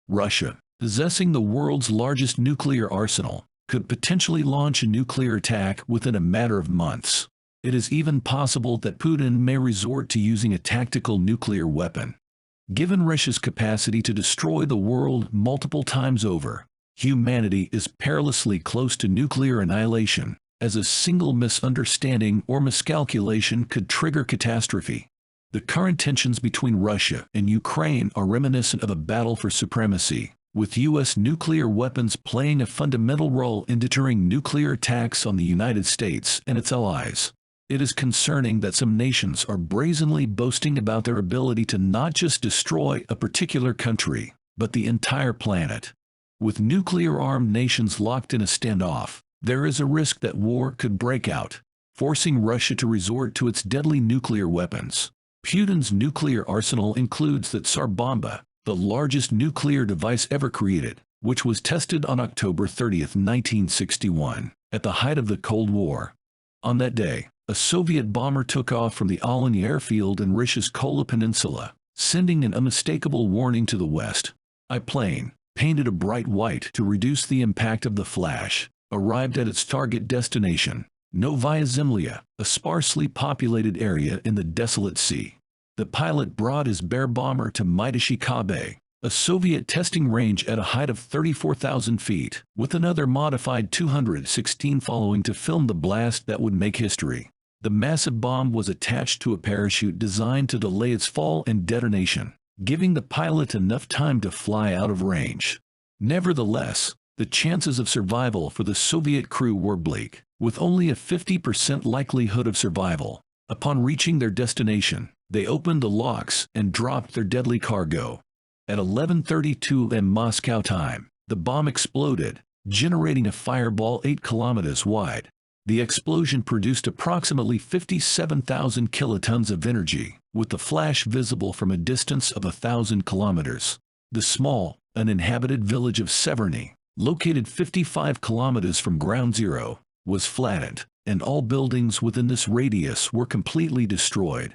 Russia, possessing the world's largest nuclear arsenal, could potentially launch a nuclear attack within a matter of months. It is even possible that Putin may resort to using a tactical nuclear weapon. Given Russia's capacity to destroy the world multiple times over, humanity is perilously close to nuclear annihilation, as a single misunderstanding or miscalculation could trigger catastrophe. The current tensions between Russia and Ukraine are reminiscent of a battle for supremacy, with U.S. nuclear weapons playing a fundamental role in deterring nuclear attacks on the United States and its allies. It is concerning that some nations are brazenly boasting about their ability to not just destroy a particular country, but the entire planet. With nuclear-armed nations locked in a standoff, there is a risk that war could break out, forcing Russia to resort to its deadly nuclear weapons. Putin's nuclear arsenal includes the Tsar Bomba, the largest nuclear device ever created, which was tested on October 30, 1961, at the height of the Cold War. On that day, a Soviet bomber took off from the Alany airfield in Russia's Kola Peninsula, sending an unmistakable warning to the West. A plane, painted a bright white to reduce the impact of the flash, arrived at its target destination, Novaya Zemlya, a sparsely populated area in the desolate sea. The pilot brought his bare bomber to Mytishikabe, a Soviet testing range at a height of 34,000 feet, with another modified 216 following to film the blast that would make history. The massive bomb was attached to a parachute designed to delay its fall and detonation, giving the pilot enough time to fly out of range. Nevertheless, the chances of survival for the Soviet crew were bleak, with only a 50% likelihood of survival. Upon reaching their destination, they opened the locks and dropped their deadly cargo. At 11:32 am Moscow time, the bomb exploded, generating a fireball 8 kilometers wide. The explosion produced approximately 57,000 kilotons of energy, with the flash visible from a distance of 1,000 kilometers. The small, uninhabited village of Severny, located 55 kilometers from ground zero, was flattened, and all buildings within this radius were completely destroyed.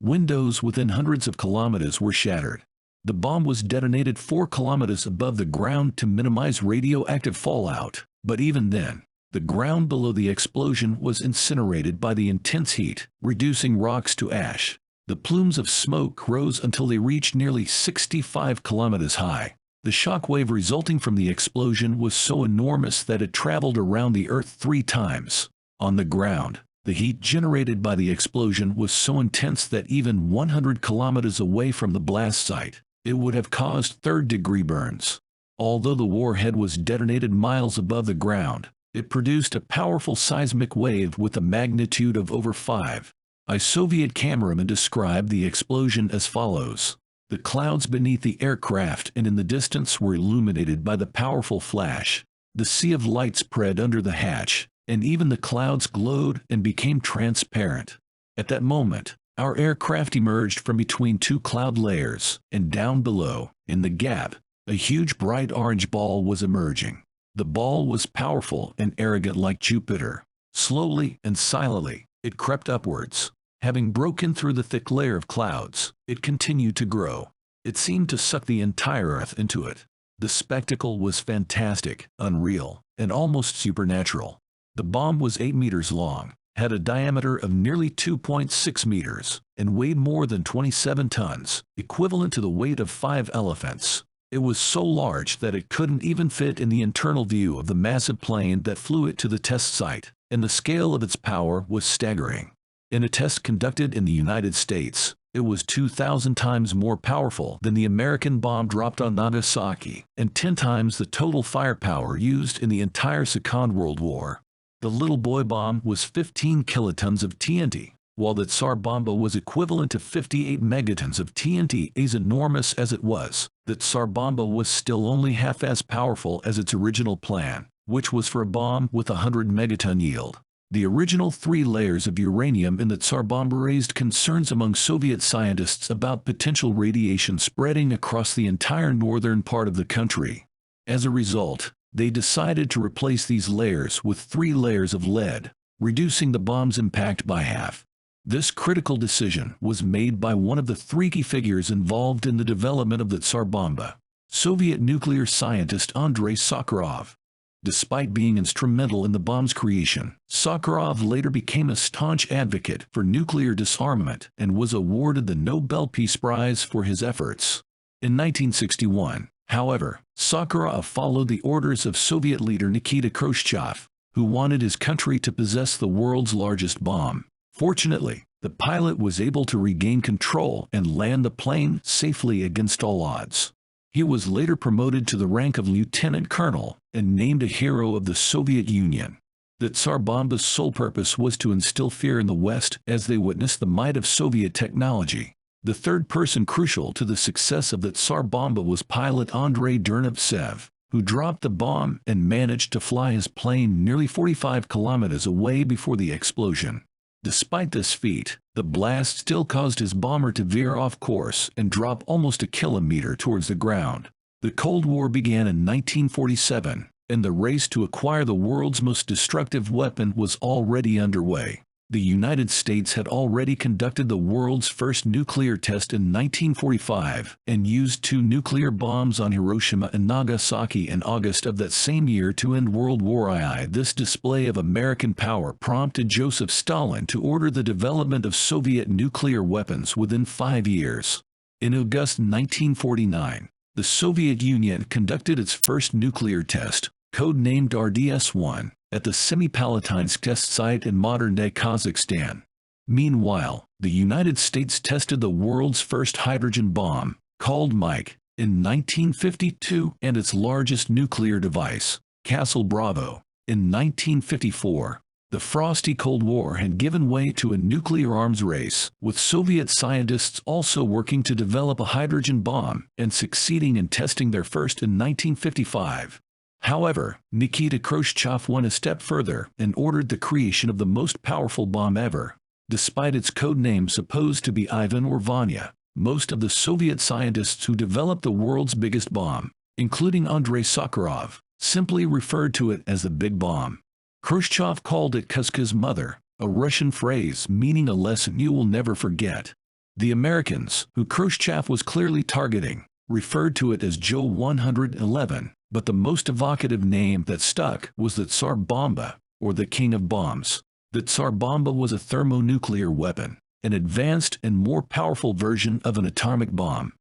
Windows within hundreds of kilometers were shattered. The bomb was detonated 4 kilometers above the ground to minimize radioactive fallout, but even then, the ground below the explosion was incinerated by the intense heat, reducing rocks to ash. The plumes of smoke rose until they reached nearly 65 kilometers high. The shockwave resulting from the explosion was so enormous that it traveled around the Earth 3 times. On the ground, the heat generated by the explosion was so intense that even 100 kilometers away from the blast site, it would have caused third-degree burns. Although the warhead was detonated miles above the ground, it produced a powerful seismic wave with a magnitude of over 5. A Soviet cameraman described the explosion as follows. The clouds beneath the aircraft and in the distance were illuminated by the powerful flash. The sea of light spread under the hatch, and even the clouds glowed and became transparent. At that moment, our aircraft emerged from between 2 cloud layers, and down below, in the gap, a huge bright orange ball was emerging. The ball was powerful and arrogant like Jupiter. Slowly and silently, it crept upwards. Having broken through the thick layer of clouds, it continued to grow. It seemed to suck the entire Earth into it. The spectacle was fantastic, unreal, and almost supernatural. The bomb was 8 meters long, had a diameter of nearly 2.6 meters, and weighed more than 27 tons, equivalent to the weight of 5 elephants. It was so large that it couldn't even fit in the internal view of the massive plane that flew it to the test site, and the scale of its power was staggering. In a test conducted in the United States, it was 2,000 times more powerful than the American bomb dropped on Nagasaki, and 10 times the total firepower used in the entire Second World War. The little boy bomb was 15 kilotons of TNT, while the Tsar Bomba was equivalent to 58 megatons of TNT. As enormous as it was, the Tsar Bomba was still only half as powerful as its original plan, which was for a bomb with a 100 megaton yield. The original 3 layers of uranium in the Tsar Bomba raised concerns among Soviet scientists about potential radiation spreading across the entire northern part of the country. As a result, they decided to replace these layers with 3 layers of lead, reducing the bomb's impact by half. This critical decision was made by one of the 3 key figures involved in the development of the Tsar Bomba. Soviet nuclear scientist Andrei Sakharov. Despite being instrumental in the bomb's creation, Sakharov later became a staunch advocate for nuclear disarmament and was awarded the Nobel Peace Prize for his efforts. In 1961, however, Sakharov followed the orders of Soviet leader Nikita Khrushchev, who wanted his country to possess the world's largest bomb. Fortunately, the pilot was able to regain control and land the plane safely against all odds. He was later promoted to the rank of lieutenant colonel and named a hero of the Soviet Union. The Tsar Bomba's sole purpose was to instill fear in the West as they witnessed the might of Soviet technology. The third person crucial to the success of the Tsar Bomba was pilot Andrei Dernovtsev, who dropped the bomb and managed to fly his plane nearly 45 kilometers away before the explosion. Despite this feat, the blast still caused his bomber to veer off course and drop almost a kilometer towards the ground. The Cold War began in 1947, and the race to acquire the world's most destructive weapon was already underway. The United States had already conducted the world's first nuclear test in 1945 and used 2 nuclear bombs on Hiroshima and Nagasaki in August of that same year to end World War II. This display of American power prompted Joseph Stalin to order the development of Soviet nuclear weapons within 5 years. In August 1949, the Soviet Union conducted its first nuclear test, codenamed RDS-1, at the Semipalatinsk test site in modern-day Kazakhstan. Meanwhile, the United States tested the world's first hydrogen bomb, called Mike, in 1952, and its largest nuclear device, Castle Bravo, in 1954. The frosty Cold War had given way to a nuclear arms race, with Soviet scientists also working to develop a hydrogen bomb and succeeding in testing their first in 1955. However, Nikita Khrushchev went a step further and ordered the creation of the most powerful bomb ever. Despite its code name supposed to be Ivan or Vanya, most of the Soviet scientists who developed the world's biggest bomb, including Andrei Sakharov, simply referred to it as the Big Bomb. Khrushchev called it Kuzka's mother, a Russian phrase meaning a lesson you will never forget. The Americans, who Khrushchev was clearly targeting, referred to it as Joe 111. But the most evocative name that stuck was the Tsar Bomba, or the King of Bombs. The Tsar Bomba was a thermonuclear weapon, an advanced and more powerful version of an atomic bomb.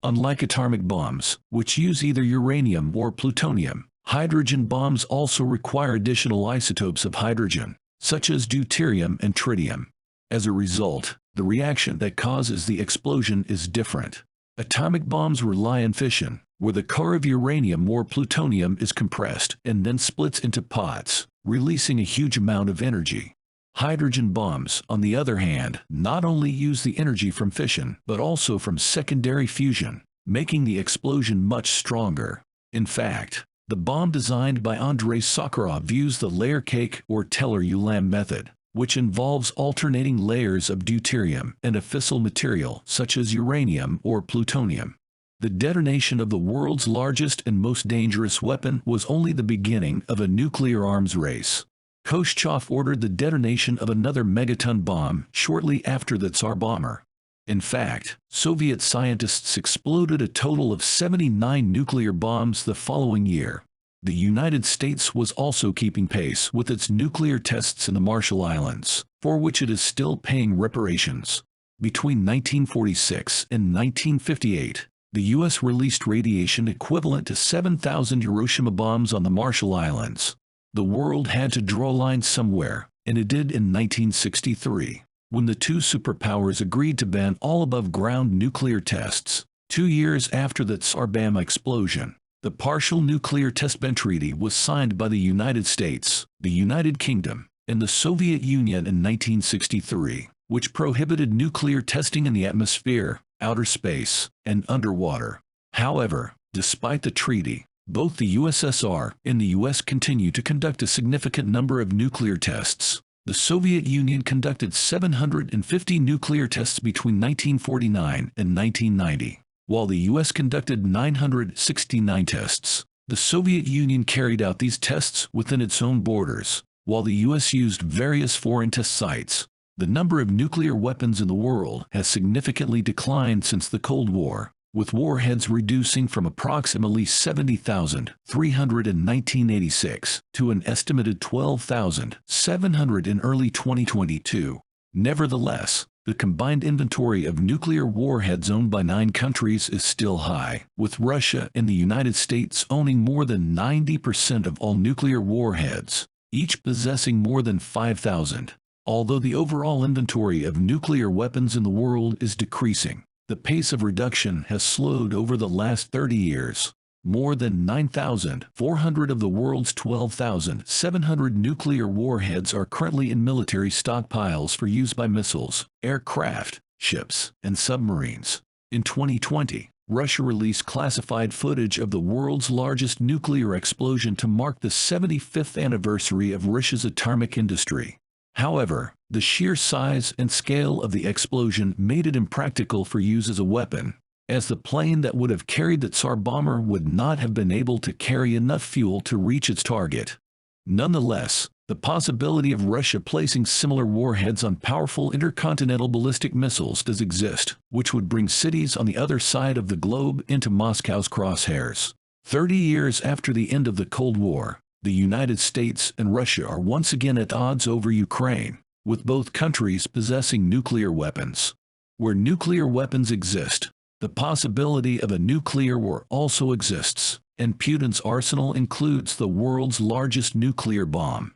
Unlike atomic bombs, which use either uranium or plutonium, hydrogen bombs also require additional isotopes of hydrogen, such as deuterium and tritium. As a result, the reaction that causes the explosion is different. Atomic bombs rely on fission, where the core of uranium or plutonium is compressed and then splits into pods, releasing a huge amount of energy. Hydrogen bombs, on the other hand, not only use the energy from fission but also from secondary fusion, making the explosion much stronger. In fact, the bomb designed by Andrei Sakharov used the layer cake or teller-ulam method, which involves alternating layers of deuterium and a fissile material such as uranium or plutonium. The detonation of the world's largest and most dangerous weapon was only the beginning of a nuclear arms race. Khrushchev ordered the detonation of another megaton bomb shortly after the Tsar Bomber. In fact, Soviet scientists exploded a total of 79 nuclear bombs the following year. The United States was also keeping pace with its nuclear tests in the Marshall Islands, for which it is still paying reparations. Between 1946 and 1958, the U.S. released radiation equivalent to 7,000 Hiroshima bombs on the Marshall Islands. The world had to draw a line somewhere, and it did in 1963, when the two superpowers agreed to ban all above-ground nuclear tests. 2 years after the Tsar Bomba explosion, the Partial Nuclear Test Ban Treaty was signed by the United States, the United Kingdom, and the Soviet Union in 1963, which prohibited nuclear testing in the atmosphere, outer space, and underwater. However, despite the treaty, both the USSR and the US continue to conduct a significant number of nuclear tests. The Soviet Union conducted 750 nuclear tests between 1949 and 1990, while the US conducted 969 tests. The Soviet Union carried out these tests within its own borders, while the US used various foreign test sites. The number of nuclear weapons in the world has significantly declined since the Cold War. with warheads reducing from approximately 70,300 in 1986 to an estimated 12,700 in early 2022. Nevertheless, the combined inventory of nuclear warheads owned by 9 countries is still high, with Russia and the United States owning more than 90% of all nuclear warheads, each possessing more than 5,000. Although the overall inventory of nuclear weapons in the world is decreasing, the pace of reduction has slowed over the last 30 years. More than 9,400 of the world's 12,700 nuclear warheads are currently in military stockpiles for use by missiles, aircraft, ships, and submarines. In 2020, Russia released classified footage of the world's largest nuclear explosion to mark the 75th anniversary of Russia's atomic industry. However, the sheer size and scale of the explosion made it impractical for use as a weapon, as the plane that would have carried the Tsar Bomber would not have been able to carry enough fuel to reach its target. Nonetheless, the possibility of Russia placing similar warheads on powerful intercontinental ballistic missiles does exist, which would bring cities on the other side of the globe into Moscow's crosshairs. 30 years after the end of the Cold War, the United States and Russia are once again at odds over Ukraine, with both countries possessing nuclear weapons. Where nuclear weapons exist, the possibility of a nuclear war also exists, and Putin's arsenal includes the world's largest nuclear bomb.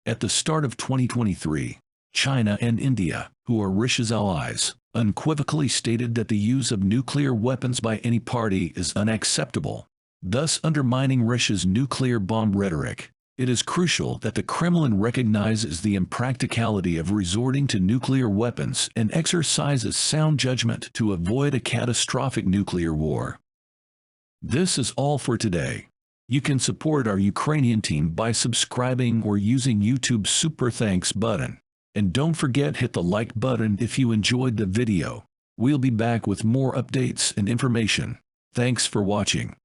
At the start of 2023, China and India, who are Russia's allies, unequivocally stated that the use of nuclear weapons by any party is unacceptable, thus undermining Russia's nuclear bomb rhetoric. It is crucial that the Kremlin recognizes the impracticality of resorting to nuclear weapons and exercises sound judgment to avoid a catastrophic nuclear war. This is all for today. You can support our Ukrainian team by subscribing or using YouTube's Super Thanks button. And don't forget, hit the like button if you enjoyed the video. We'll be back with more updates and information. Thanks for watching.